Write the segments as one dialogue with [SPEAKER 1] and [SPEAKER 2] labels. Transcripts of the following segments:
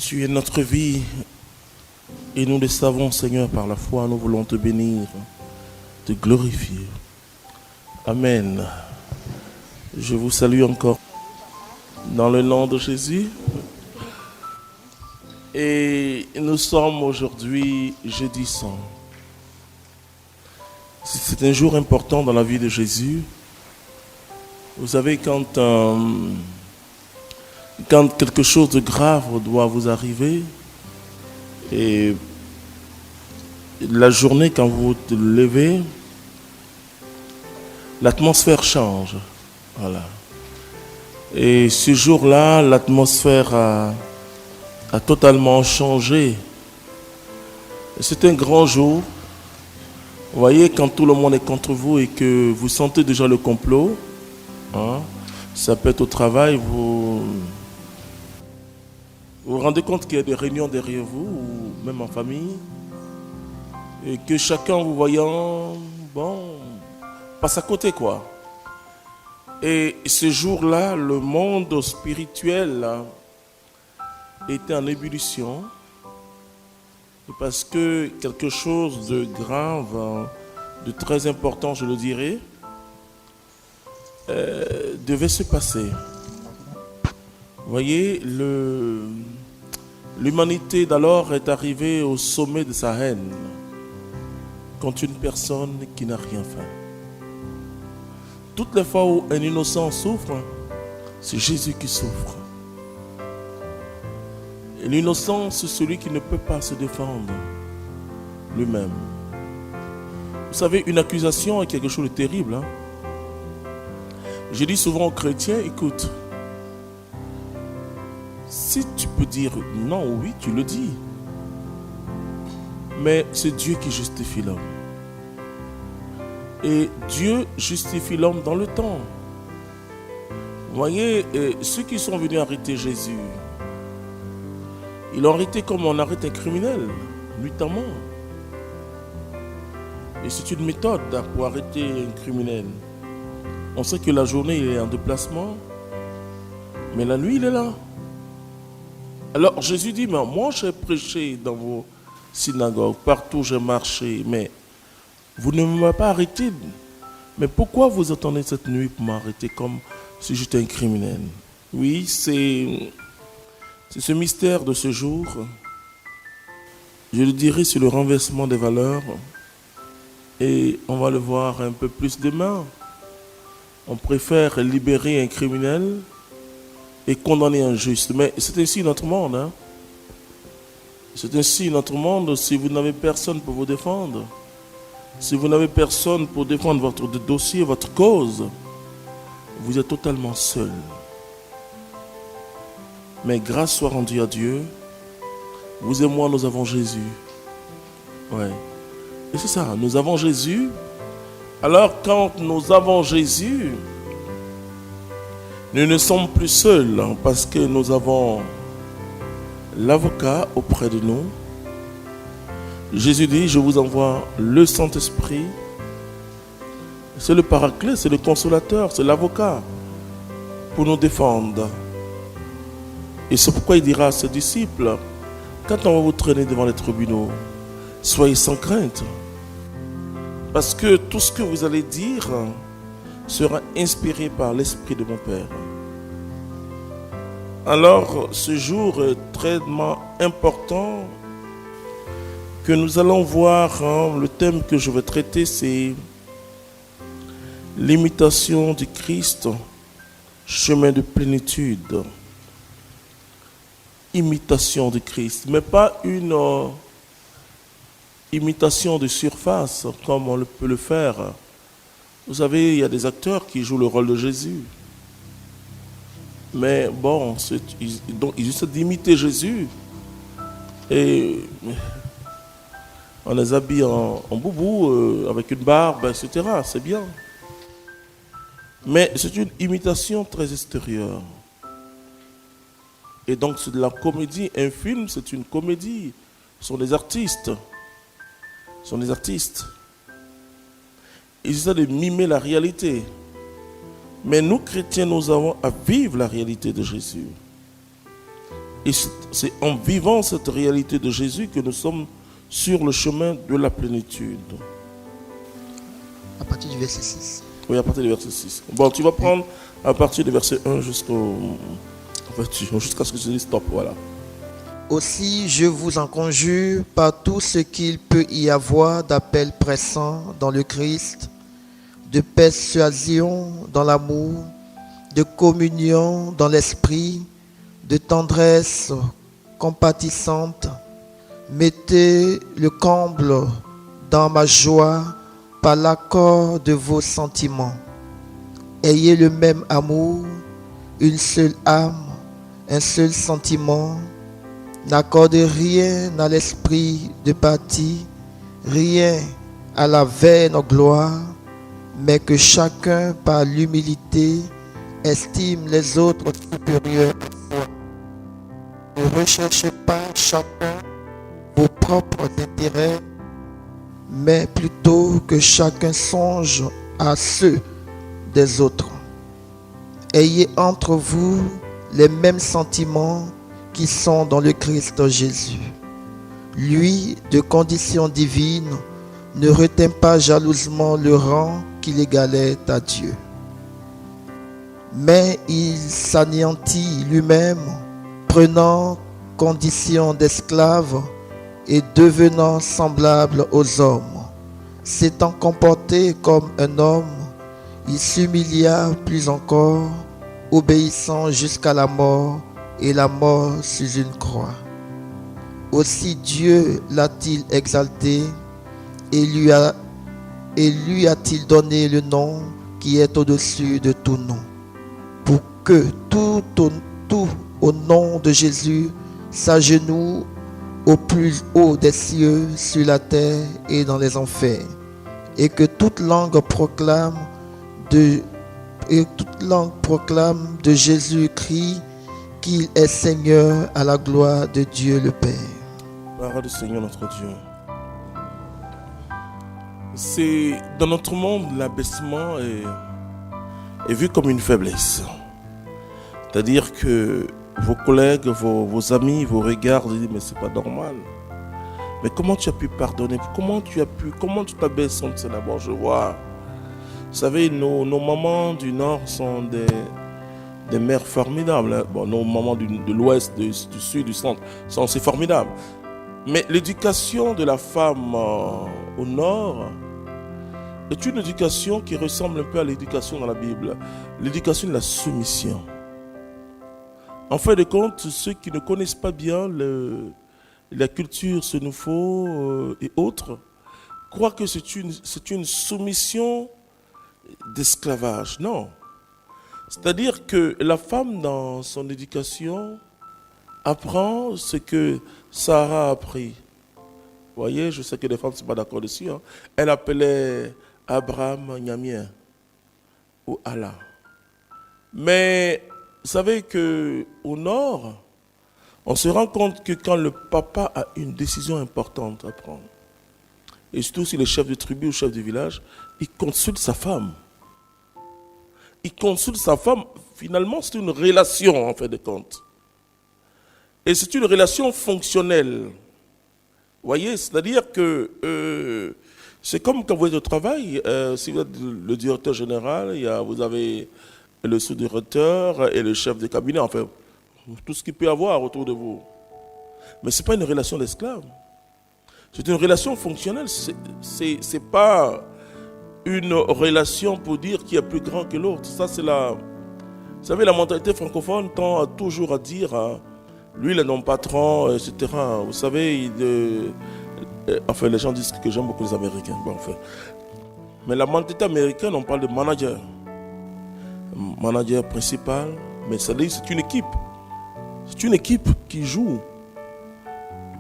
[SPEAKER 1] Tu es notre vie et nous le savons, Seigneur, par la foi, nous voulons te bénir, te glorifier. Amen. Je vous salue encore dans le nom de Jésus. Et nous sommes aujourd'hui jeudi saint. C'est un jour important dans la vie de Jésus. Vous savez, quand quelque chose de grave doit vous arriver, et la journée, quand vous vous levez, l'atmosphère change. Voilà. Et ce jour-là, l'atmosphère a totalement changé. C'est un grand jour. Vous voyez, quand tout le monde est contre vous et que vous sentez déjà le complot, ça peut être au travail, vous vous rendez compte qu'il y a des réunions derrière vous, ou même en famille, et que chacun vous voyant, passe à côté quoi. Et ce jour-là, le monde spirituel était en ébullition, parce que quelque chose de grave, de très important, je le dirais, devait se passer. Vous voyez, l'humanité d'alors est arrivée au sommet de sa haine contre une personne qui n'a rien fait. Toutes les fois où un innocent souffre, c'est Jésus qui souffre. Et l'innocent, c'est celui qui ne peut pas se défendre lui-même. Vous savez, une accusation est quelque chose de terrible. Je dis souvent aux chrétiens, écoute, si tu peux dire non ou oui, tu le dis. Mais c'est Dieu qui justifie l'homme. Et Dieu justifie l'homme dans le temps. Vous voyez, ceux qui sont venus arrêter Jésus, ils l'ont arrêté comme on arrête un criminel, nuitamment. Et c'est une méthode pour arrêter un criminel. On sait que la journée, il est en déplacement, mais la nuit, il est là. Alors Jésus dit, mais moi j'ai prêché dans vos synagogues, partout j'ai marché, mais vous ne m'avez pas arrêté. Mais pourquoi vous attendez cette nuit pour m'arrêter comme si j'étais un criminel? Oui, c'est ce mystère de ce jour. Je le dirai sur le renversement des valeurs. Et on va le voir un peu plus demain. On préfère libérer un criminel et condamner un juste. Mais c'est ainsi notre monde. C'est ainsi notre monde. Si vous n'avez personne pour vous défendre, si vous n'avez personne pour défendre votre dossier, votre cause, vous êtes totalement seul. Mais grâce soit rendue à Dieu, vous et moi, nous avons Jésus. Ouais. Et c'est ça, nous avons Jésus. Alors quand nous avons Jésus, nous ne sommes plus seuls parce que nous avons l'avocat auprès de nous. Jésus dit, je vous envoie le Saint-Esprit. C'est le paraclet, c'est le consolateur, c'est l'avocat pour nous défendre. Et c'est pourquoi il dira à ses disciples, quand on va vous traîner devant les tribunaux, soyez sans crainte. Parce que tout ce que vous allez dire sera inspiré par l'Esprit de mon Père. Alors, ce jour est très important que nous allons voir. Le thème que je vais traiter, c'est l'imitation du Christ, chemin de plénitude. Imitation du Christ, mais pas une imitation de surface comme on peut le faire. Vous savez, il y a des acteurs qui jouent le rôle de Jésus. Mais bon, ils essaient d'imiter Jésus. Et on les habille en boubou, avec une barbe, etc. C'est bien. Mais c'est une imitation très extérieure. Et donc c'est de la comédie. Un film, c'est une comédie. Ce sont des artistes. Ils essaient de mimer la réalité. Mais nous, chrétiens, nous avons à vivre la réalité de Jésus. Et c'est en vivant cette réalité de Jésus que nous sommes sur le chemin de la plénitude.
[SPEAKER 2] À partir du verset 6.
[SPEAKER 1] Oui, à partir du verset 6. Bon, tu vas prendre à partir du verset 1 jusqu'à ce que je dise stop, voilà.
[SPEAKER 2] Aussi, je vous en conjure par tout ce qu'il peut y avoir d'appel pressant dans le Christ, de persuasion dans l'amour, de communion dans l'esprit, de tendresse compatissante. Mettez le comble dans ma joie par l'accord de vos sentiments. Ayez le même amour, une seule âme, un seul sentiment. N'accordez rien à l'esprit de parti, rien à la vaine gloire, mais que chacun par l'humilité estime les autres supérieurs à soi. Ne recherchez pas chacun vos propres intérêts, mais plutôt que chacun songe à ceux des autres. Ayez entre vous les mêmes sentiments qui sont dans le Christ Jésus. Lui, de condition divine, ne retint pas jalousement le rang qu'il égalait à Dieu. Mais il s'anéantit lui-même, prenant condition d'esclave et devenant semblable aux hommes. S'étant comporté comme un homme, il s'humilia plus encore, obéissant jusqu'à la mort et la mort sur une croix. Aussi Dieu l'a-t-il exalté et lui a-t-il donné le nom qui est au-dessus de tout nom, pour que tout au nom de Jésus s'agenouille au plus haut des cieux, sur la terre et dans les enfers, et que toute langue proclame de Jésus-Christ qu'il est Seigneur, à la gloire de Dieu le Père.
[SPEAKER 1] Parole du Seigneur notre Dieu. C'est dans notre monde, l'abaissement est vu comme une faiblesse. C'est-à-dire que vos collègues, vos amis vous regardent et disent mais c'est pas normal. Mais comment tu as pu pardonner? Comment tu t'abaisses entre cela? Bon, je vois. Vous savez, nos mamans du Nord sont des mères formidables. Bon, nos mamans de l'Ouest, du Sud, du Centre sont aussi formidables. Mais l'éducation de la femme au Nord est une éducation qui ressemble un peu à l'éducation dans la Bible. L'éducation de la soumission. En fin de compte, ceux qui ne connaissent pas bien la culture sénoufo et autres croient que c'est une soumission d'esclavage. Non. C'est-à-dire que la femme, dans son éducation, apprend ce que Sarah a appris. Vous voyez, je sais que les femmes ne sont pas d'accord dessus. Hein. Elle appelait Abraham Nyamien ou Allah. Mais vous savez qu'au Nord, on se rend compte que quand le papa a une décision importante à prendre, et surtout si le chef de tribu ou le chef du village, il consulte sa femme. Il consulte sa femme. Finalement, c'est une relation, en fin de compte. Et c'est une relation fonctionnelle. Vous voyez, c'est-à-dire que c'est comme quand vous êtes au travail, si vous êtes le directeur général, vous avez le sous-directeur et le chef de cabinet, enfin, tout ce qu'il peut y avoir autour de vous. Mais ce n'est pas une relation d'esclave. C'est une relation fonctionnelle. C'est pas une relation pour dire qui est plus grand que l'autre. Ça, c'est vous savez, la mentalité francophone tend toujours à dire, lui, il est non patron, etc. Vous savez, enfin, les gens disent que j'aime beaucoup les Américains. Bon, enfin. Mais la mentalité américaine, on parle de manager. Manager principal, mais ça dit c'est une équipe. C'est une équipe qui joue.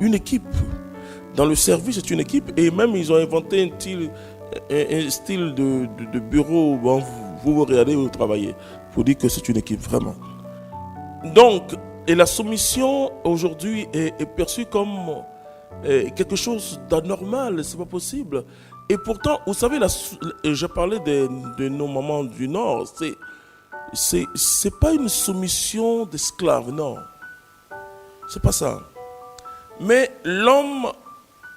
[SPEAKER 1] Une équipe. Dans le service, c'est une équipe. Et même, ils ont inventé un style de bureau. Bon, vous regardez, vous travaillez. Pour dire que c'est une équipe, vraiment. Donc, et la soumission, aujourd'hui, est perçue comme quelque chose d'anormal. C'est pas possible. Et pourtant, vous savez, je parlais de nos mamans du Nord. C'est pas une soumission d'esclave, non. C'est pas ça. Mais l'homme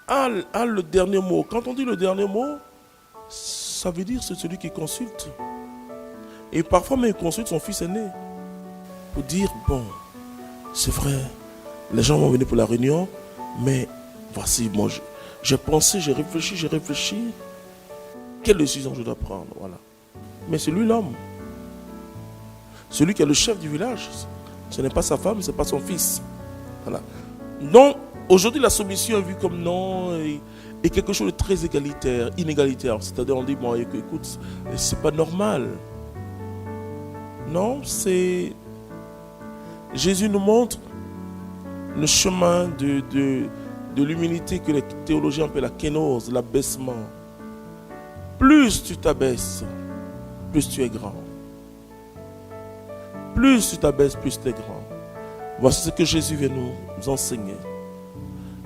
[SPEAKER 1] a le dernier mot. Quand on dit le dernier mot, ça veut dire c'est celui qui consulte. Et parfois même il consulte son fils aîné. Pour dire, bon, c'est vrai, les gens vont venir pour la réunion, mais voici, moi j'ai pensé, j'ai réfléchi. Quelle décision je dois prendre, voilà. Mais c'est lui l'homme. Celui qui est le chef du village. Ce n'est pas sa femme, ce n'est pas son fils. Voilà. Donc, aujourd'hui, la soumission est vue comme non et quelque chose de très inégalitaire. C'est-à-dire, on dit, bon, écoute, c'est pas normal. Non, c'est... Jésus nous montre le chemin de l'humilité que les théologiens appellent la kénose, l'abaissement. Plus tu t'abaisses, plus tu es grand. Plus tu t'abaisses, plus tu es grand. Voici ce que Jésus vient nous enseigner.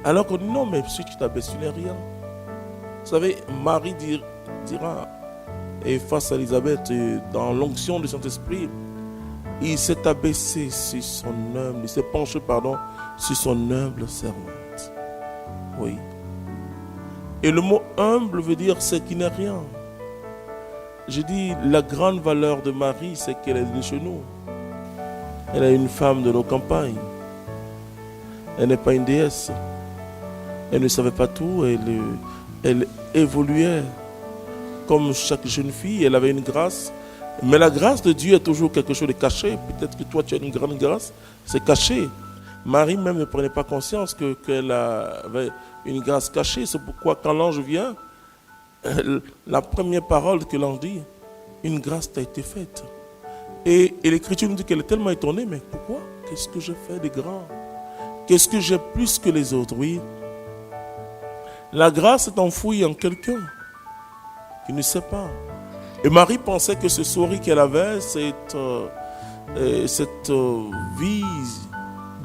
[SPEAKER 1] Alors qu'on dit non, mais si tu t'abaisses, tu n'es rien. Vous savez, Marie dira, et face à Élisabeth, dans l'onction du Saint-Esprit, il s'est abaissé sur son humble, il s'est penché, sur son humble servante. Oui. Et le mot humble veut dire c'est qui n'est rien. Je dis, la grande valeur de Marie, c'est qu'elle est de chez nous. Elle est une femme de nos campagnes. Elle n'est pas une déesse. Elle ne savait pas tout. Elle évoluait comme chaque jeune fille. Elle avait une grâce. Mais la grâce de Dieu est toujours quelque chose de caché. Peut-être que toi, tu as une grande grâce. C'est caché. Marie même ne prenait pas conscience qu'elle avait une grâce cachée. C'est pourquoi quand l'ange vient, la première parole que l'ange dit, une grâce t'a été faite. Et l'Écriture nous dit qu'elle est tellement étonnée, mais pourquoi? Qu'est-ce que j'ai fait de grand? Qu'est-ce que j'ai plus que les autres? Oui. La grâce est enfouie en quelqu'un qui ne sait pas. Et Marie pensait que ce sourire qu'elle avait, cette vie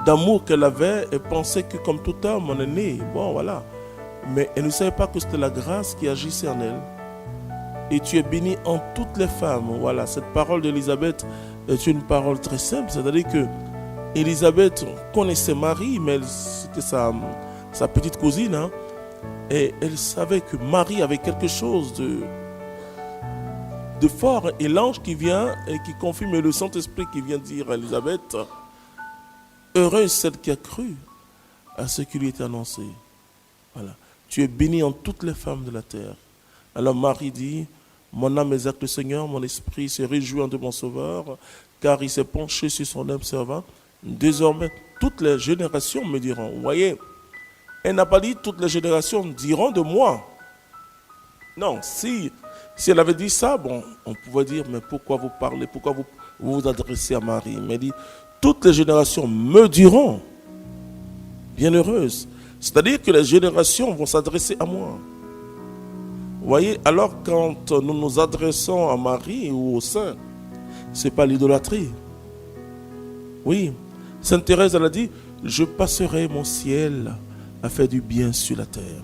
[SPEAKER 1] d'amour qu'elle avait, elle pensait que comme tout homme, on est né. Bon, voilà. Mais elle ne savait pas que c'était la grâce qui agissait en elle. Et tu es bénie en toutes les femmes. Voilà, cette parole d'Élisabeth est une parole très simple. C'est-à-dire que Élisabeth connaissait Marie, mais c'était sa petite cousine. Hein, et elle savait que Marie avait quelque chose de fort. Et l'ange qui vient et qui confirme, le Saint-Esprit qui vient dire à Élisabeth, heureuse celle qui a cru à ce qui lui était annoncé. Voilà. Tu es bénie en toutes les femmes de la terre. Alors Marie dit, mon âme exalte le Seigneur, mon esprit se réjouit de mon Sauveur, car il s'est penché sur son humble servant. Désormais, toutes les générations me diront. Vous voyez, elle n'a pas dit toutes les générations diront de moi. Non, si elle avait dit ça, bon, on pouvait dire, mais pourquoi vous parlez, pourquoi vous vous adressez à Marie? Mais elle dit, toutes les générations me diront, bienheureuse. C'est-à-dire que les générations vont s'adresser à moi. Vous voyez, alors quand nous nous adressons à Marie ou au Saint, ce n'est pas l'idolâtrie. Oui, Sainte Thérèse, elle a dit, je passerai mon ciel à faire du bien sur la terre.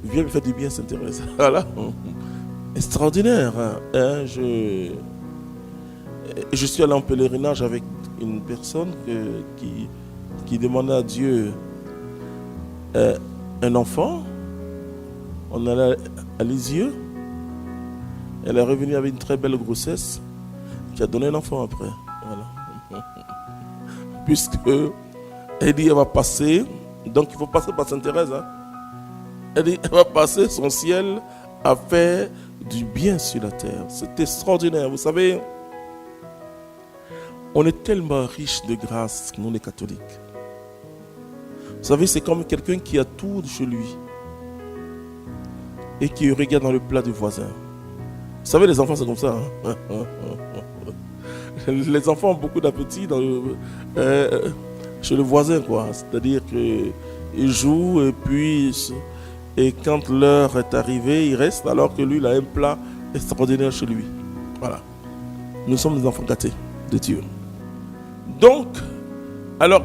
[SPEAKER 1] Viens me faire du bien, Sainte Thérèse. Voilà. Extraordinaire. Hein? Je suis allé en pèlerinage avec une personne qui demandait à Dieu un enfant. On allait à Lisieux. Elle est revenue avec une très belle grossesse qui a donné un enfant après. Voilà. Puisque elle dit elle va passer, donc il faut passer par Sainte Thérèse. Hein. Elle dit elle va passer son ciel à faire du bien sur la terre. C'est extraordinaire. Vous savez, on est tellement riche de grâce, nous les catholiques. Vous savez, c'est comme quelqu'un qui a tout chez lui et qui regarde dans le plat du voisin. Vous savez, les enfants, c'est comme ça. Hein? Les enfants ont beaucoup d'appétit chez le voisin, quoi. C'est-à-dire qu'ils jouent et quand l'heure est arrivée, ils restent alors que lui, il a un plat extraordinaire chez lui. Voilà. Nous sommes des enfants gâtés de Dieu. Donc, alors,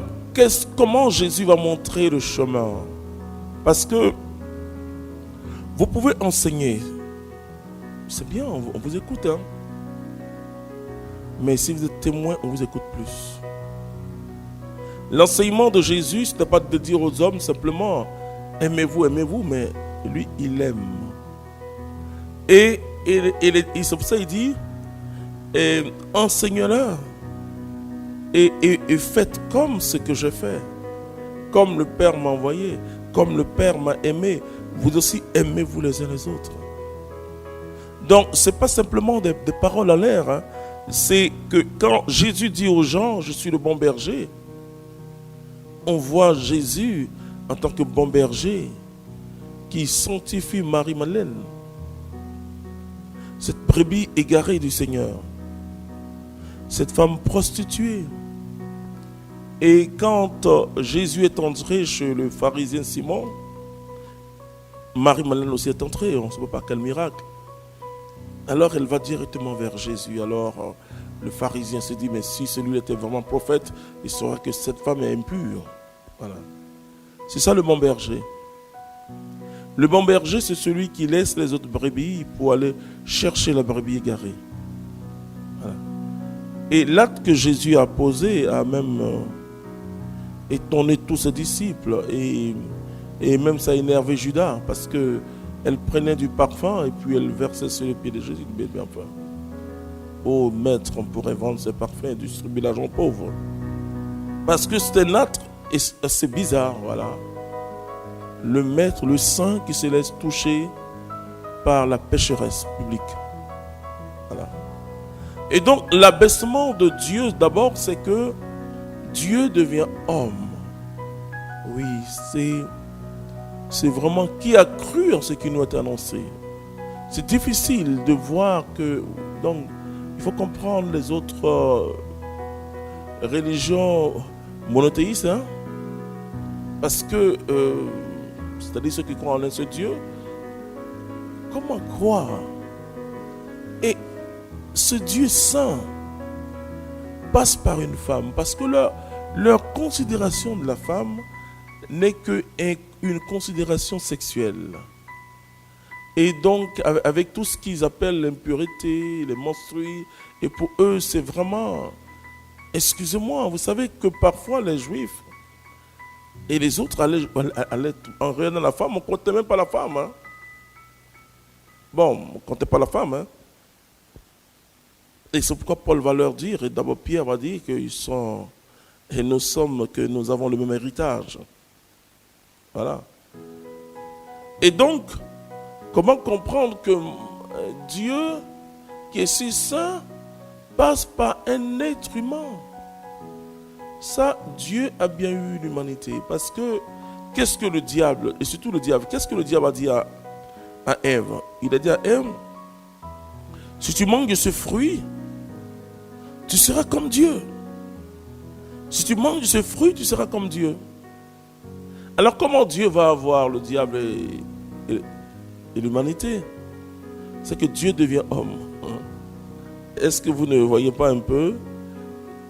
[SPEAKER 1] comment Jésus va montrer le chemin? Parce que vous pouvez enseigner. C'est bien, on vous écoute. Hein? Mais si vous êtes témoin, on vous écoute plus. L'enseignement de Jésus, ce n'est pas de dire aux hommes simplement aimez-vous, mais lui, il aime. Et c'est pour ça qu'il dit enseigne-leur et faites comme ce que je fais, comme le Père m'a envoyé, comme le Père m'a aimé, vous aussi aimez-vous les uns les autres. Donc, ce n'est pas simplement des paroles en l'air, hein. C'est que quand Jésus dit aux gens, je suis le bon berger, on voit Jésus en tant que bon berger qui sanctifie Marie-Madeleine, cette brebis égarée du Seigneur, cette femme prostituée. Et quand Jésus est entré chez le pharisien Simon, Marie-Madeleine aussi est entrée, on ne sait pas quel miracle. Alors elle va directement vers Jésus. Alors le pharisien se dit, mais si celui était vraiment prophète, il saura que cette femme est impure. Voilà. C'est ça le bon berger. Le bon berger, c'est celui qui laisse les autres brebis pour aller chercher la brebis égarée. Voilà. Et l'acte que Jésus a posé a même étonné tous ses disciples. Et même ça a énervé Judas, parce qu'elle prenait du parfum et puis elle versait sur les pieds de Jésus. Mais enfin, oh maître, on pourrait vendre ces parfums et distribuer l'argent pauvre. Parce que c'est un acte, et c'est bizarre, voilà. Le maître, le saint qui se laisse toucher par la pécheresse publique. Voilà. Et donc, l'abaissement de Dieu, d'abord, c'est que Dieu devient homme. Oui, c'est vraiment qui a cru en ce qui nous est annoncé. C'est difficile de voir que... Donc, il faut comprendre les autres religions monothéistes, hein? Parce que... c'est-à-dire ceux qui croient en un seul Dieu, comment croire? Et ce Dieu saint passe par une femme, parce que leur considération de la femme n'est qu'une considération sexuelle. Et donc, avec tout ce qu'ils appellent l'impureté, les menstrues, et pour eux, c'est vraiment... Excusez-moi, vous savez que parfois les Juifs et les autres allaient en regardant la femme, on ne comptait même pas la femme. Hein. Bon, on ne comptait pas la femme. Hein. Et c'est pourquoi Paul va leur dire, et d'abord Pierre va dire que nous avons le même héritage. Voilà. Et donc, comment comprendre que Dieu, qui est si saint, passe par un être humain? Ça, Dieu a bien eu l'humanité. Parce que, qu'est-ce que le diable, et surtout le diable, qu'est-ce que le diable a dit à Ève? Il a dit à Ève, si tu manges de ce fruit, tu seras comme Dieu. Si tu manges de ce fruit, tu seras comme Dieu. Alors comment Dieu va avoir le diable et l'humanité? C'est que Dieu devient homme. Est-ce que vous ne voyez pas un peu?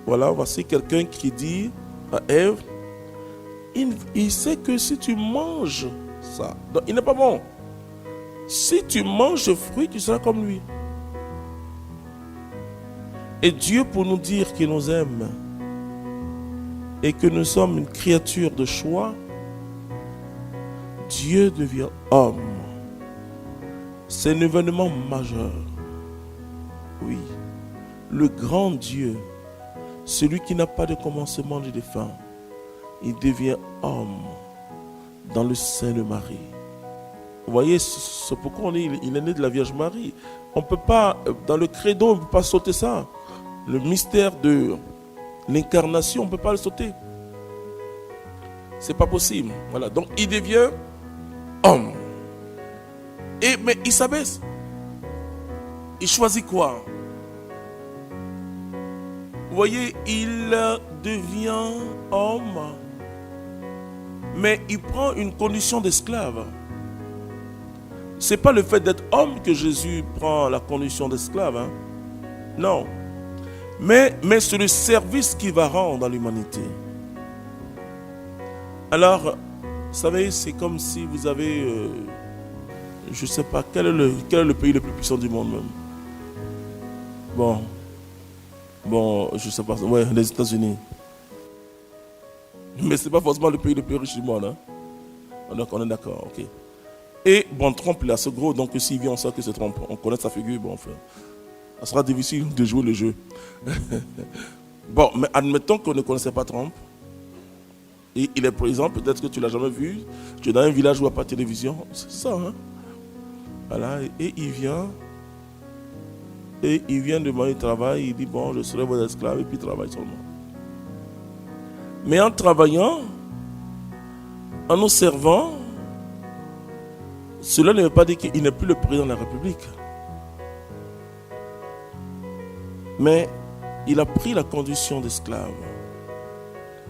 [SPEAKER 1] Voilà, voici quelqu'un qui dit à Ève, il sait que si tu manges ça, donc il n'est pas bon. Si tu manges ce fruit, tu seras comme lui. Et Dieu, pour nous dire qu'il nous aime et que nous sommes une créature de choix, Dieu devient homme. C'est un événement majeur. Oui, le grand Dieu, celui qui n'a pas de commencement ni de fin, il devient homme dans le sein de Marie. Vous voyez, c'est pourquoi on dit il est né de la Vierge Marie. On ne peut pas, dans le credo, on ne peut pas sauter ça. Le mystère de l'incarnation, on ne peut pas le sauter. C'est pas possible. Voilà. Donc il devient homme. Mais il s'abaisse. Il choisit quoi? Vous voyez, il devient homme, mais il prend une condition d'esclave. Ce n'est pas le fait d'être homme que Jésus prend la condition d'esclave. Hein? Non. Mais c'est le service qu'il va rendre à l'humanité. Alors, vous savez, c'est comme si vous avez, je ne sais pas, quel est le pays le plus puissant du monde même? Bon, je ne sais pas, ouais, les États-Unis. Mais ce n'est pas forcément le pays le plus riche du monde. Hein. Donc on est d'accord, ok. Et bon, Trump, il est assez gros, donc s'il vient, on sait que c'est Trump. On connaît sa figure, bon, enfin, ça sera difficile de jouer le jeu. Bon, mais admettons qu'on ne connaissait pas Trump. Et il est président, peut-être que tu ne l'as jamais vu. Tu es dans un village où il n'y a pas de télévision. C'est ça, hein. Voilà, et il vient. Et il vient demander, il travaille, il dit, bon, je serai votre esclave, et puis il travaille seulement. Mais en travaillant, en nous servant, cela ne veut pas dire qu'il n'est plus le président de la République. Mais il a pris la condition d'esclave.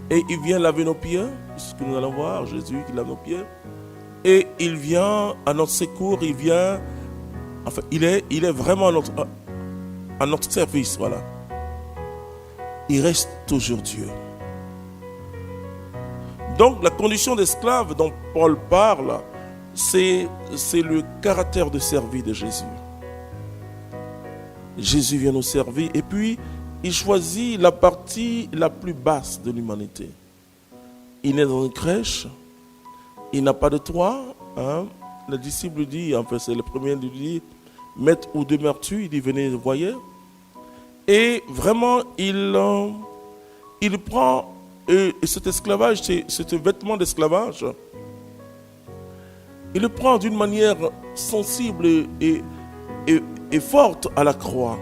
[SPEAKER 1] Et il vient laver nos pieds, ce que nous allons voir, Jésus qui lave nos pieds. Et il vient à notre secours, il vient, enfin, il est vraiment à notre service, voilà. Il reste toujours Dieu. Donc la condition d'esclave dont Paul parle, c'est le caractère de servir de Jésus. Jésus vient nous servir et puis il choisit la partie la plus basse de l'humanité. Il est dans une crèche, il n'a pas de toit. Hein. Le disciple dit, enfin c'est le premier qui dit, maître, où demeures-tu? Il dit, venez, voyez. Et vraiment, il prend cet esclavage, ce vêtement d'esclavage, il le prend d'une manière sensible et forte à la croix.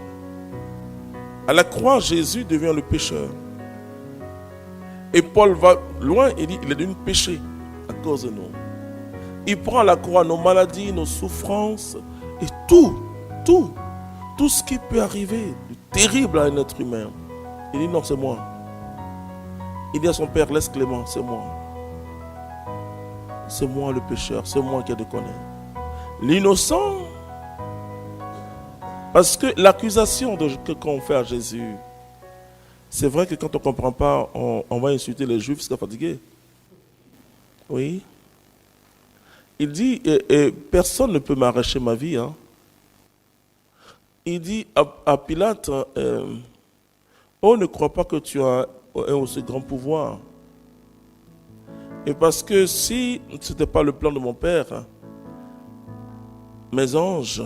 [SPEAKER 1] À la croix, Jésus devient le pécheur. Et Paul va loin et dit, il est devenu péché à cause de nous. Il prend à la croix nos maladies, nos souffrances et tout ce qui peut arriver de terrible à un être humain. Il dit non, c'est moi. Il dit à son père, laisse Clément, c'est moi. C'est moi le pécheur, c'est moi qui ai déconné. L'innocent, parce que l'accusation qu'on fait à Jésus, c'est vrai que quand on ne comprend pas, on va insulter les Juifs, c'est fatigué. Oui. Il dit, personne ne peut m'arracher ma vie. Hein. Il dit à Pilate, oh, ne crois pas que tu as un aussi grand pouvoir. Et parce que si ce n'était pas le plan de mon Père, mes anges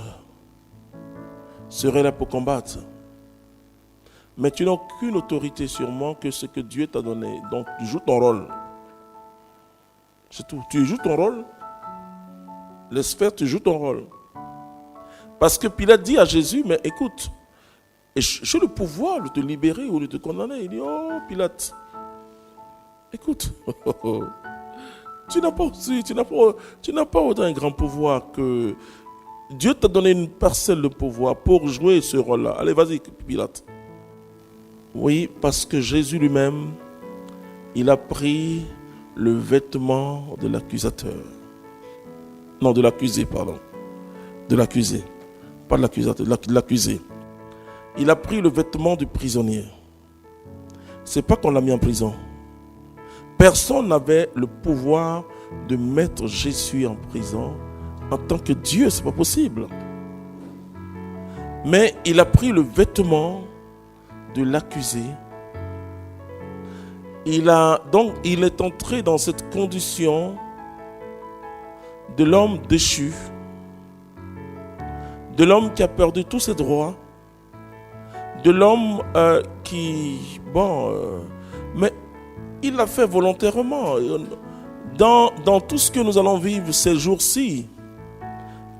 [SPEAKER 1] seraient là pour combattre. Mais tu n'as aucune autorité sur moi que ce que Dieu t'a donné. Donc tu joues ton rôle. C'est tout. Tu joues ton rôle. Laisse faire, tu joues ton rôle. Parce que Pilate dit à Jésus, mais écoute, j'ai le pouvoir de te libérer ou de te condamner. Il dit, oh Pilate, écoute, tu n'as pas autant un grand pouvoir que Dieu t'a donné une parcelle de pouvoir pour jouer ce rôle-là. Allez, vas-y, Pilate. Oui, parce que Jésus lui-même, il a pris le vêtement de l'accusateur. Non, de l'accusé, pardon. De l'accusé. Pas de l'accusateur, de l'accusé. Il a pris le vêtement du prisonnier. C'est pas qu'on l'a mis en prison. Personne n'avait le pouvoir de mettre Jésus en prison en tant que Dieu, c'est pas possible. Mais il a pris le vêtement de l'accusé. Il est entré dans cette condition de l'homme déchu, de l'homme qui a perdu tous ses droits, de l'homme mais il l'a fait volontairement. Dans tout ce que nous allons vivre ces jours-ci,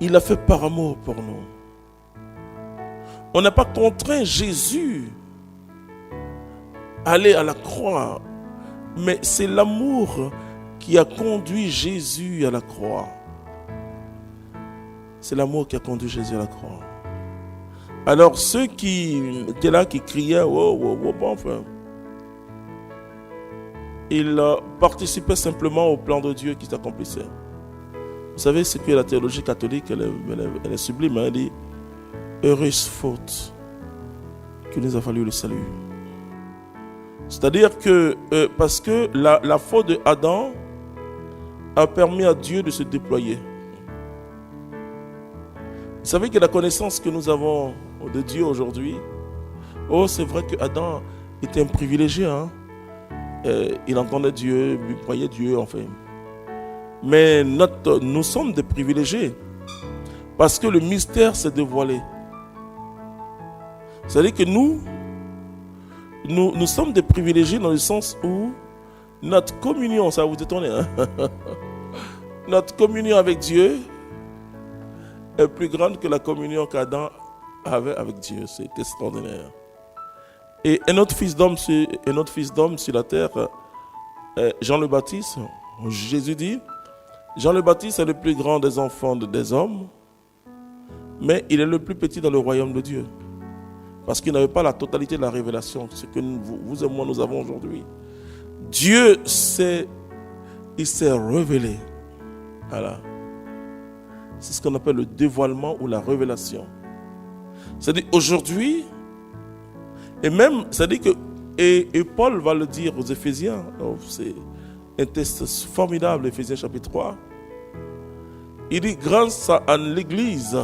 [SPEAKER 1] il l'a fait par amour pour nous. On n'a pas contraint Jésus à aller à la croix, mais c'est l'amour qui a conduit Jésus à la croix. C'est l'amour qui a conduit Jésus à la croix. Alors ceux qui étaient là, qui criaient, enfin, ils participaient simplement au plan de Dieu qui s'accomplissait. Vous savez ce que la théologie catholique, elle est sublime, elle dit, heureuse faute qu'il nous a fallu le salut. C'est-à-dire que, parce que la faute de Adam a permis à Dieu de se déployer. Vous savez que la connaissance que nous avons de Dieu aujourd'hui, oh, c'est vrai que Adam était un privilégié. Hein? il entendait Dieu, il croyait Dieu, enfin. Mais nous sommes des privilégiés. Parce que le mystère s'est dévoilé. C'est-à-dire que nous sommes des privilégiés dans le sens où notre communion, ça va vous étonner, hein? Notre communion avec Dieu est plus grande que la communion qu'Adam avait avec Dieu. C'est extraordinaire. Et un autre fils d'homme sur la terre, Jean le Baptiste, Jésus dit, Jean le Baptiste est le plus grand des enfants des hommes, mais il est le plus petit dans le royaume de Dieu. Parce qu'il n'avait pas la totalité de la révélation, ce que vous et moi nous avons aujourd'hui. Dieu il s'est révélé. Voilà. C'est ce qu'on appelle le dévoilement ou la révélation. C'est-à-dire aujourd'hui, et même, c'est-à-dire que, et Paul va le dire aux Éphésiens, c'est un texte formidable, Éphésiens chapitre 3. Il dit, grâce à l'Église,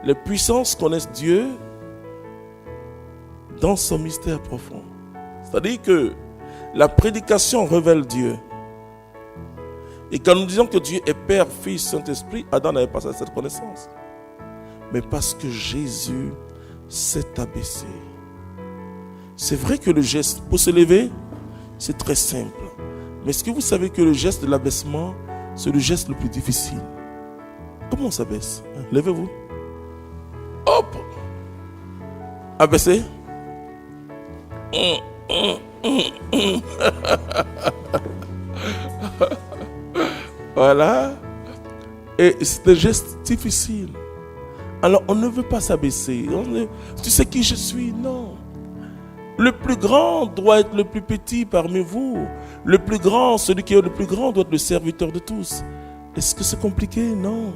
[SPEAKER 1] les puissances connaissent Dieu dans son mystère profond. C'est-à-dire que la prédication révèle Dieu. Et quand nous disons que Dieu est Père, Fils, Saint-Esprit, Adam n'avait pas cette connaissance. Mais parce que Jésus s'est abaissé. C'est vrai que le geste pour se lever, c'est très simple. Mais est-ce que vous savez que le geste de l'abaissement, c'est le geste le plus difficile? Comment on s'abaisse? Levez-vous. Hop! Abaissez. Voilà. Et c'est un geste difficile. Alors on ne veut pas s'abaisser. Tu sais qui je suis? Non. Le plus grand doit être le plus petit parmi vous. Le plus grand, celui qui est le plus grand doit être le serviteur de tous. Est-ce que c'est compliqué? Non.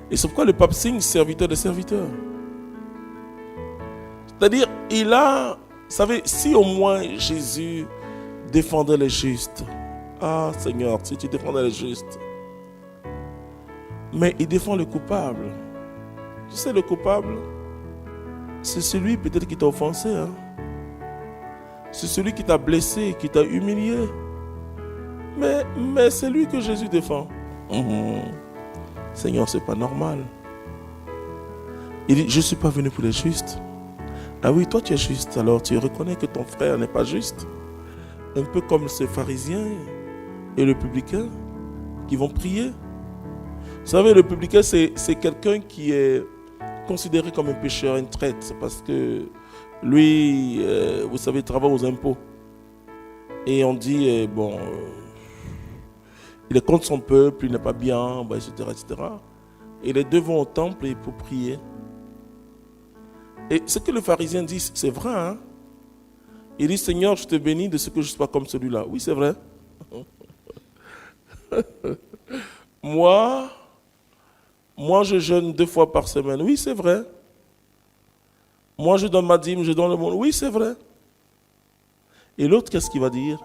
[SPEAKER 1] Et c'est pourquoi le pape signe serviteur des serviteurs. C'est-à-dire, vous savez, si au moins Jésus défendait les justes. Ah Seigneur, si tu défendais les justes. Mais il défend le coupable. Tu sais, le coupable, c'est celui peut-être qui t'a offensé. Hein? C'est celui qui t'a blessé, qui t'a humilié. Mais c'est lui que Jésus défend. Seigneur, c'est pas normal. Il dit, je ne suis pas venu pour les justes. Ah oui, toi tu es juste, alors tu reconnais que ton frère n'est pas juste. Un peu comme ces pharisiens et le publicain qui vont prier. Vous savez, le publicain, c'est quelqu'un qui est considéré comme un pécheur, une traite, parce que lui, vous savez, il travaille aux impôts. Et on dit, il est contre son peuple, il n'est pas bien, etc., etc. Et les deux vont au temple pour prier. Et ce que le pharisien dit, c'est vrai. Hein? Il dit, Seigneur, je te bénis de ce que je ne sois pas comme celui-là. Oui, c'est vrai. Moi, je jeûne 2 fois par semaine. Oui, c'est vrai. Moi, je donne ma dîme, je donne le monde. Oui, c'est vrai. Et l'autre, qu'est-ce qu'il va dire?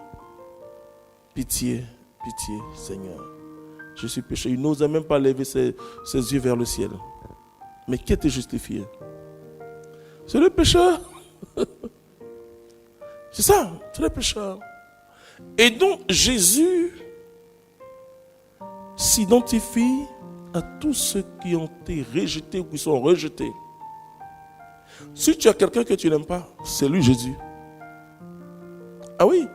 [SPEAKER 1] Pitié, pitié, Seigneur. Je suis péché. Il n'osait même pas lever ses yeux vers le ciel. Mais qui était justifié? C'est le pécheur. C'est ça, c'est le pécheur. Et donc, Jésus s'identifie à tous ceux qui ont été rejetés ou qui sont rejetés. Si tu as quelqu'un que tu n'aimes pas, c'est lui Jésus. Ah oui.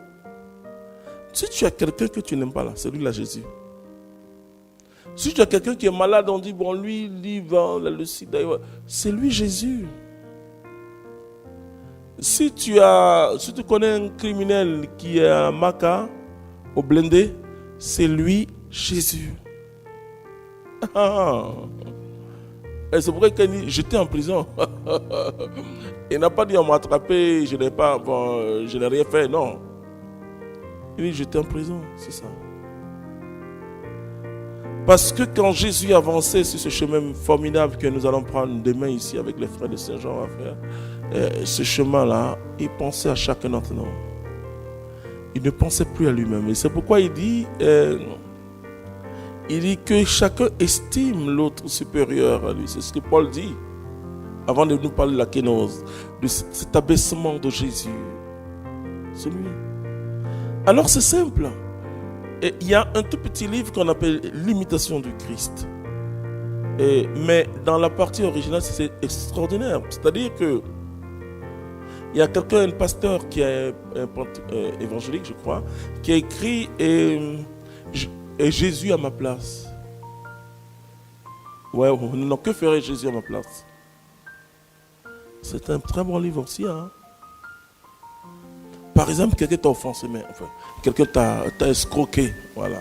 [SPEAKER 1] Si tu as quelqu'un que tu n'aimes pas là, c'est lui là Jésus. Si tu as quelqu'un qui est malade, on dit bon lui, il va le sida, c'est lui Jésus. Si tu connais un criminel qui est à Maca, au blindé, c'est lui Jésus. Et c'est pourquoi il dit j'étais en prison. Il n'a pas dit on m'a attrapé, je n'ai rien fait, non. Il dit j'étais en prison, c'est ça. Parce que quand Jésus avançait sur ce chemin formidable que nous allons prendre demain ici avec les frères de Saint-Jean à faire, ce chemin-là, il pensait à chacun d'entre nous. Il ne pensait plus à lui-même. Et c'est pourquoi il dit que chacun estime l'autre supérieur à lui. C'est ce que Paul dit avant de nous parler de la kénose, de cet abaissement de Jésus. C'est lui. Alors c'est simple. Et il y a un tout petit livre qu'on appelle L'imitation du Christ. Mais dans la partie originale, c'est extraordinaire. C'est-à-dire que il y a quelqu'un, un pasteur qui est évangélique, je crois, qui a écrit et Jésus à ma place. Ouais, non, que ferait Jésus à ma place? C'est un très bon livre aussi. Hein? Par exemple, quelqu'un t'a offensé, mais enfin, quelqu'un t'a escroqué. Voilà.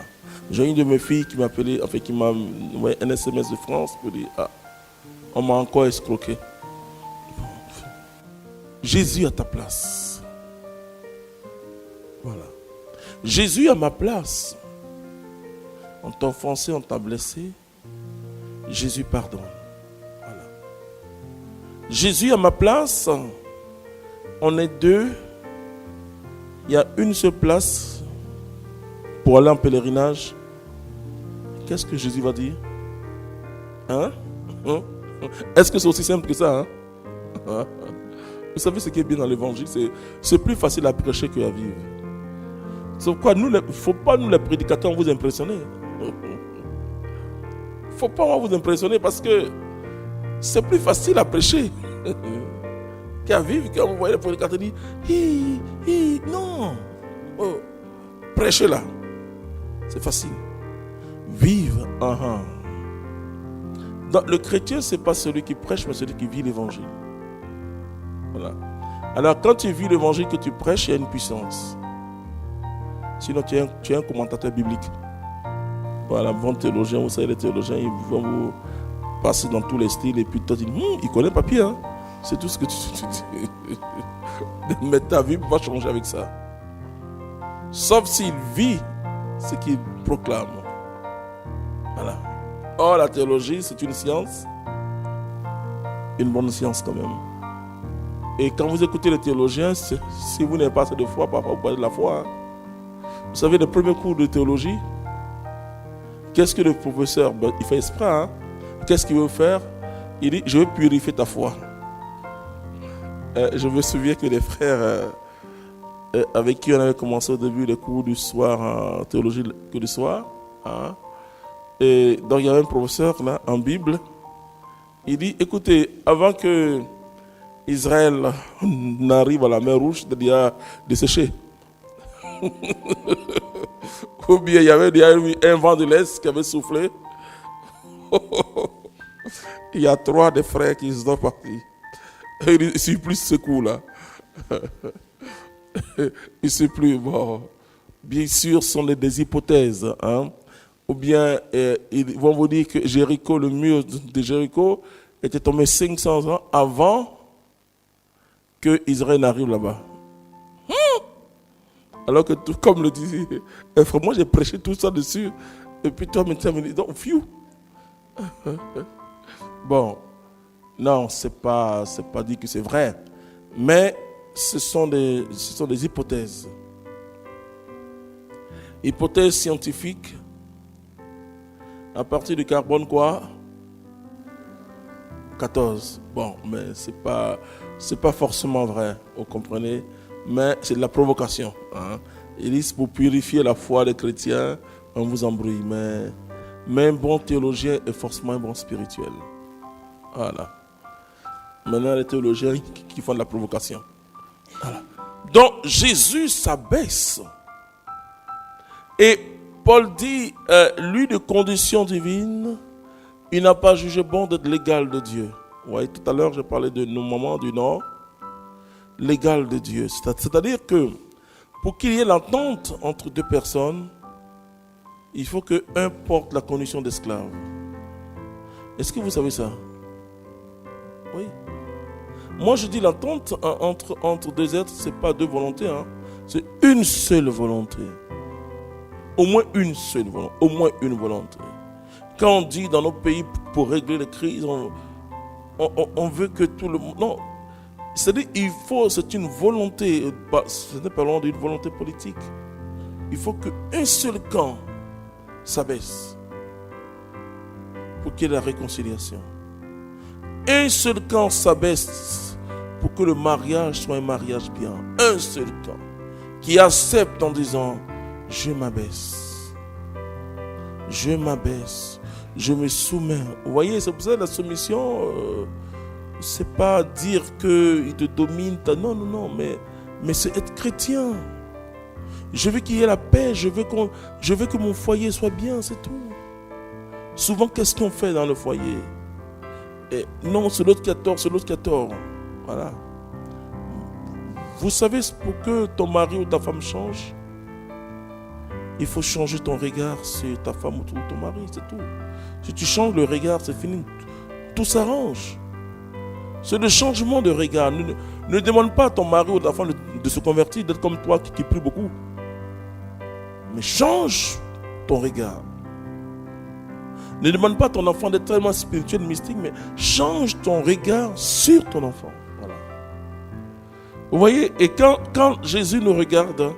[SPEAKER 1] J'ai une de mes filles qui m'a appelé, enfin, qui m'a envoyé un SMS de France pour dire ah, on m'a encore escroqué. Jésus à ta place. Voilà. Jésus à ma place. On t'a offensé, on t'a blessé. Jésus pardonne. Voilà. Jésus à ma place. On est deux. Il y a une seule place pour aller en pèlerinage. Qu'est-ce que Jésus va dire? Hein? Est-ce que c'est aussi simple que ça? Hein? Vous savez ce qui est bien dans l'évangile, c'est plus facile à prêcher qu'à vivre. Sauf quoi, il ne faut pas nous les prédicateurs vous impressionner. Il ne faut pas vous impressionner parce que c'est plus facile à prêcher qu'à vivre. Quand vous voyez les prédicateurs dire non, prêchez là, c'est facile. Vivre, Donc, le chrétien, ce n'est pas celui qui prêche, mais celui qui vit l'évangile. Voilà. Alors, quand tu vis l'évangile que tu prêches, il y a une puissance. Sinon, tu es un commentateur biblique. Voilà, bon théologien, vous savez, les théologiens, ils vont vous passer dans tous les styles, et puis toi, tu dis, il connaît le papier, hein. C'est tout ce que tu dis. Mais ta vie va changer avec ça. Sauf s'il vit ce qu'il proclame. Voilà. Or, la théologie, c'est une science. Une bonne science quand même. Et quand vous écoutez les théologiens, si vous n'avez pas assez de foi, parfois vous parlez de la foi. Hein. Vous savez, le premier cours de théologie, qu'est-ce que le professeur, il fait exprès, hein? Qu'est-ce qu'il veut faire? Il dit, je veux purifier ta foi. Je me souviens que les frères avec qui on avait commencé au début les cours du soir en théologie que du soir, hein? Et donc il y avait un professeur là en Bible, il dit, écoutez, avant que Israël n'arrive à la mer Rouge, c'est-à-dire de sécher, ou bien il y avait un vent de l'Est qui avait soufflé. Il y a 3 des frères qui sont partis. Il ne suit plus ce coup-là. Il ne suit plus. Bon, bien sûr, ce sont des hypothèses. Hein? Ou bien, ils vont vous dire que Jéricho, le mur de Jéricho, était tombé 500 ans avant que Israël n'arrive là-bas. Alors que, comme le disait, moi j'ai prêché tout ça dessus. Et puis toi, maintenant, tu me dis, donc, phew. Bon, non, c'est pas dit que c'est vrai. Mais ce sont des hypothèses. Hypothèses scientifiques. À partir du carbone, quoi? 14. Bon, mais c'est pas forcément vrai, vous comprenez? Mais c'est de la provocation. Hein? Ils disent pour purifier la foi des chrétiens, on vous embrouille. Mais un bon théologien est forcément un bon spirituel. Voilà. Maintenant, les théologiens qui font de la provocation. Voilà. Donc, Jésus s'abaisse. Et Paul dit, lui de condition divine, il n'a pas jugé bon d'être l'égal de Dieu. Vous voyez, tout à l'heure, j'ai parlé de nos mamans du Nord. L'égal de Dieu. C'est-à-dire que pour qu'il y ait l'entente entre 2 personnes, il faut qu'un porte la condition d'esclave. Est-ce que vous savez ça? Oui. Moi, je dis l'entente entre 2 êtres, ce n'est pas 2 volontés. Hein. C'est une seule volonté. Au moins une seule volonté. Au moins une volonté. Quand on dit dans nos pays, pour régler les crises, on veut que tout le monde... Non. C'est-à-dire, c'est une volonté, ce n'est pas loin d'une volonté politique. Il faut qu'un seul camp s'abaisse pour qu'il y ait la réconciliation. Un seul camp s'abaisse pour que le mariage soit un mariage bien. Un seul camp. qui accepte en disant, je m'abaisse, je me soumets. Vous voyez, c'est pour ça que la soumission, c'est pas dire qu'il te domine, non, mais c'est être chrétien. Je veux qu'il y ait la paix, je veux que mon foyer soit bien, c'est tout. Souvent, qu'est-ce qu'on fait dans le foyer? Non, c'est l'autre qui a tort, Voilà. Vous savez, pour que ton mari ou ta femme change, il faut changer ton regard sur ta femme ou ton mari, c'est tout. Si tu changes le regard, c'est fini. Tout s'arrange. C'est le changement de regard. Ne demande pas à ton mari ou ta femme de se convertir, d'être comme toi qui prie beaucoup. Mais change ton regard. Ne demande pas à ton enfant d'être tellement spirituel, mystique, mais change ton regard sur ton enfant. Voilà. Vous voyez, et quand Jésus nous regarde,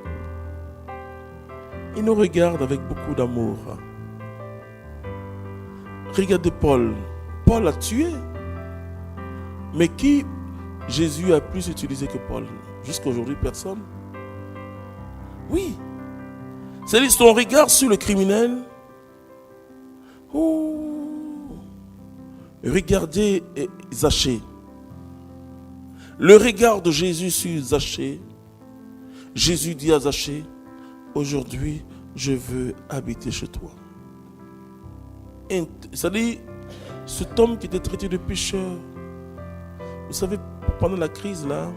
[SPEAKER 1] il nous regarde avec beaucoup d'amour. Regardez Paul. Paul a tué. Mais qui Jésus a plus utilisé que Paul? Jusqu'à aujourd'hui, personne. Oui. C'est son regard sur le criminel. Regardez Zachée. Le regard de Jésus sur Zachée. Jésus dit à Zachée, aujourd'hui, je veux habiter chez toi. C'est-à-dire, cet homme qui était traité de pécheur. Vous savez, pendant la crise, là,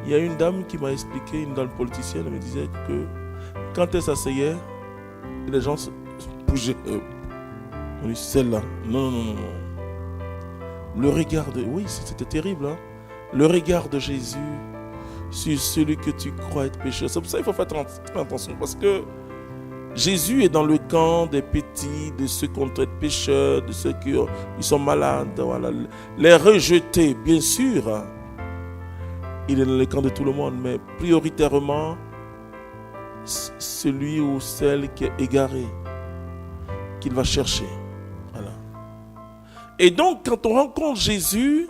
[SPEAKER 1] il y a une dame qui m'a expliqué, une dame politicienne, elle me disait que quand elle s'asseyait, les gens se bougeaient. On dit, celle-là. Non. Le regard de... Oui, c'était terrible. Hein? Le regard de Jésus sur celui que tu crois être pécheur. C'est pour ça qu'il faut faire très attention. Parce que Jésus est dans le camp des petits, de ceux qui ont été pécheurs, de ceux qui sont malades. Voilà. Les rejetés, bien sûr. Hein? Il est dans le camp de tout le monde. Mais prioritairement, celui ou celle qui est égaré, qu'il va chercher. Voilà. Et donc, quand on rencontre Jésus,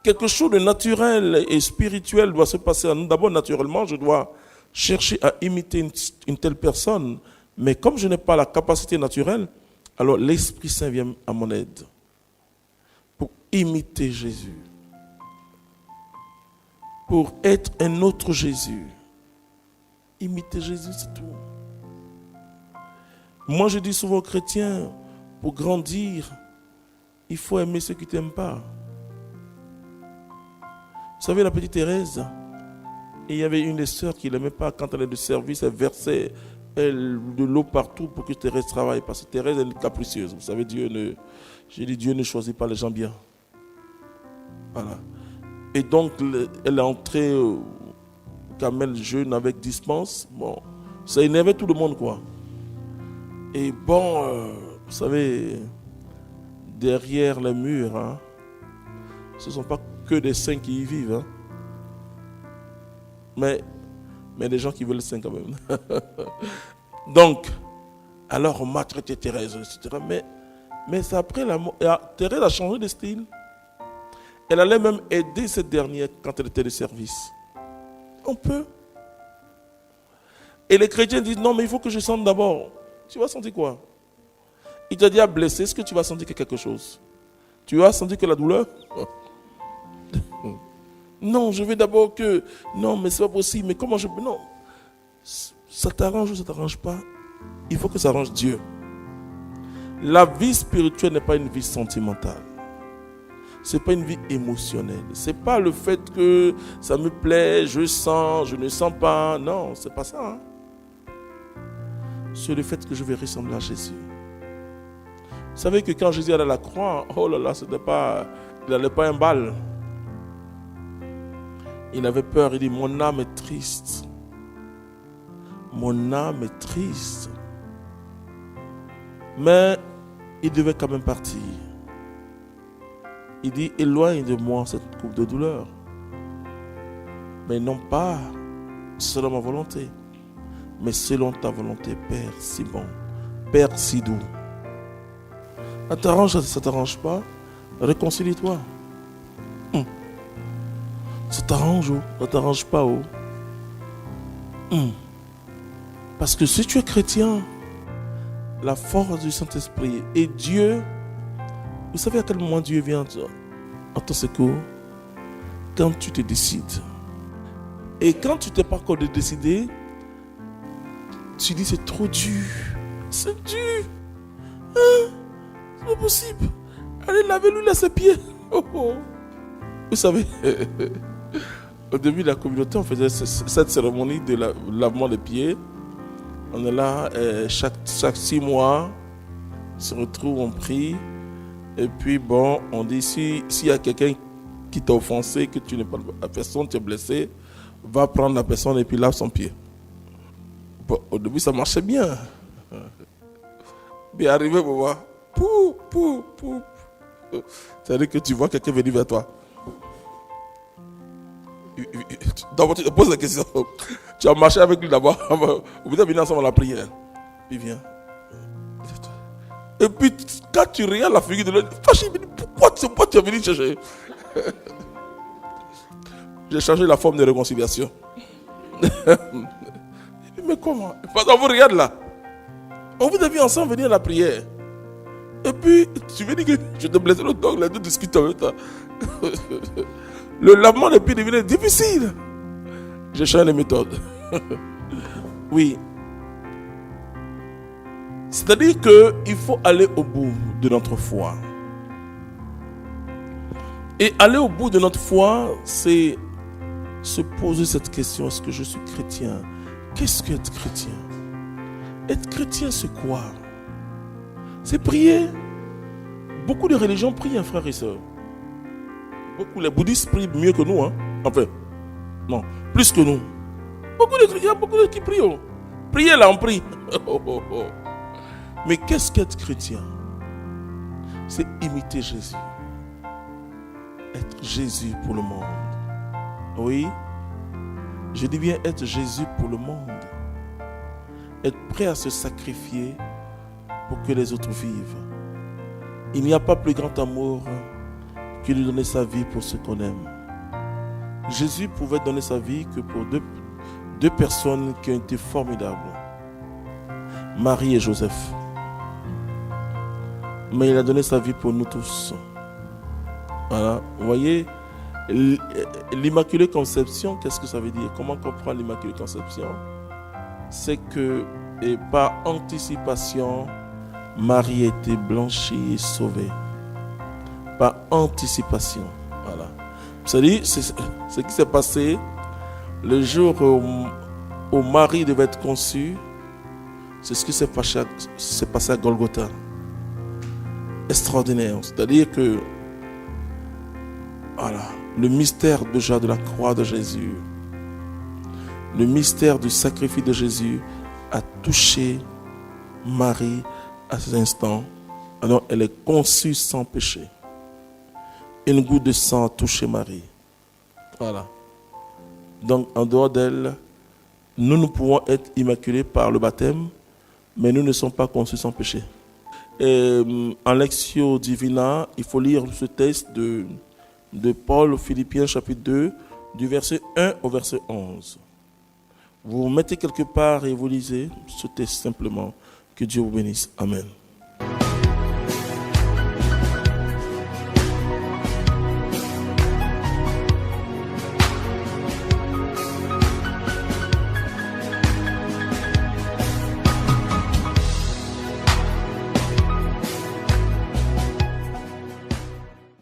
[SPEAKER 1] quelque chose de naturel et spirituel doit se passer à nous. D'abord, naturellement, je dois chercher à imiter une telle personne. Mais comme je n'ai pas la capacité naturelle, alors l'Esprit Saint vient à mon aide pour imiter Jésus. Pour être un autre Jésus. Imiter Jésus, c'est tout. Moi, je dis souvent aux chrétiens, pour grandir, il faut aimer ceux qui ne t'aiment pas. Vous savez, la petite Thérèse, il y avait une des sœurs qui ne l'aimait pas. Quand elle est de service, elle versait de l'eau partout pour que Thérèse travaille. Parce que Thérèse, elle est capricieuse. Vous savez, Dieu ne choisit pas les gens bien. Voilà. Et donc, elle est entrée au Carmel jeune avec dispense. Bon, ça énervait tout le monde, quoi. Et bon, vous savez, derrière les murs, hein, ce ne sont pas que des saints qui y vivent. Hein. Mais des gens qui veulent le saint quand même. Donc, alors on m'a traité Thérèse, etc. Mais c'est après la mort. Thérèse a changé de style. Elle allait même aider cette dernière quand elle était de service. On peut. Et les chrétiens disent, non, mais il faut que je sente d'abord. Tu vas sentir quoi? Il t'a dit à blesser, est-ce que tu vas sentir quelque chose? Tu vas sentir que la douleur? Non, je veux d'abord que... Non, mais c'est pas possible. Mais comment je... Non. Ça t'arrange ou ça t'arrange pas? Il faut que ça arrange Dieu. La vie spirituelle n'est pas une vie sentimentale. Ce n'est pas une vie émotionnelle. Ce n'est pas le fait que ça me plaît, je sens, je ne sens pas. Non, ce n'est pas ça. Hein? C'est le fait que je vais ressembler à Jésus. Vous savez que quand Jésus allait à la croix, oh là là, il n'allait pas un bal. Il avait peur, il dit, mon âme est triste. Mon âme est triste. Mais il devait quand même partir. Il dit, éloigne de moi cette coupe de douleur. Mais non pas selon ma volonté, mais selon ta volonté, Père si bon, Père si doux. Ça t'arrange, ça ne t'arrange pas? Réconcilie-toi. Ça t'arrange ou ça ne t'arrange pas ou? Parce que si tu es chrétien, la force du Saint-Esprit et Dieu, vous savez à quel moment Dieu vient en ton secours? Quand tu te décides. Et quand tu t'es pas encore décidé, tu dis c'est trop dur. C'est dur. Hein? C'est pas possible. Allez, lavez-lui là ses pieds. Oh, oh. Vous savez, au début de la communauté, on faisait cette cérémonie de lavement des pieds. On est là, chaque 6 mois, on se retrouve, on prie. Et puis bon, on dit s'il y a quelqu'un qui t'a offensé, que tu n'es pas la personne, tu es blessé, va prendre la personne et puis lave son pied. Bon, au début, ça marchait bien. Mais arrivé pour moi, pou. C'est-à-dire que tu vois quelqu'un venir vers toi. Donc tu te poses la question. Tu as marché avec lui d'abord. Vous êtes venus ensemble à la prière. Puis il vient. Et puis quand tu regardes la figure de l'autre, pourquoi tu es venu chercher? J'ai changé la forme de réconciliation. Mais comment? On vous regarde là. On vous a vu ensemble venir à la prière. Et puis, tu veux dire que je te blesse le dos, les deux discutent en même temps. Le lavement des pieds devient difficile. J'ai changé les méthodes. Oui. C'est-à-dire qu'il faut aller au bout de notre foi. Et aller au bout de notre foi, c'est se poser cette question, est-ce que je suis chrétien? Qu'est-ce qu'être chrétien? Être chrétien, c'est quoi? C'est prier. Beaucoup de religions prient, hein, frères et sœurs. Beaucoup, les bouddhistes prient mieux que nous. Hein. Enfin, non, plus que nous. Il y a beaucoup de qui prient. Oh. Priez là, on prie. Mais qu'est-ce qu'être chrétien? C'est imiter Jésus. Être Jésus pour le monde. Oui, je dis bien être Jésus pour le monde. Être prêt à se sacrifier pour que les autres vivent. Il n'y a pas plus grand amour que de donner sa vie pour ceux qu'on aime. Jésus pouvait donner sa vie que pour deux personnes qui ont été formidables. Marie et Joseph. Mais il a donné sa vie pour nous tous. Voilà, vous voyez, l'Immaculée Conception, qu'est-ce que ça veut dire? Comment comprendre l'Immaculée Conception? C'est que, et par anticipation, Marie a été blanchie et sauvée. Par anticipation. Voilà. C'est-à-dire, c'est ce qui s'est passé le jour où Marie devait être conçue. C'est ce qui s'est passé à Golgotha. Extraordinaire. C'est-à-dire que, voilà, le mystère déjà de la croix de Jésus, le mystère du sacrifice de Jésus a touché Marie à cet instant. Alors elle est conçue sans péché. Une goutte de sang a touché Marie. Voilà. Donc en dehors d'elle, nous pouvons être immaculés par le baptême, mais nous ne sommes pas conçus sans péché. Et en Lectio Divina, il faut lire ce texte de Paul aux Philippiens chapitre 2, du verset 1 au verset 11. Vous vous mettez quelque part et vous lisez ce texte simplement. Que Dieu vous bénisse. Amen.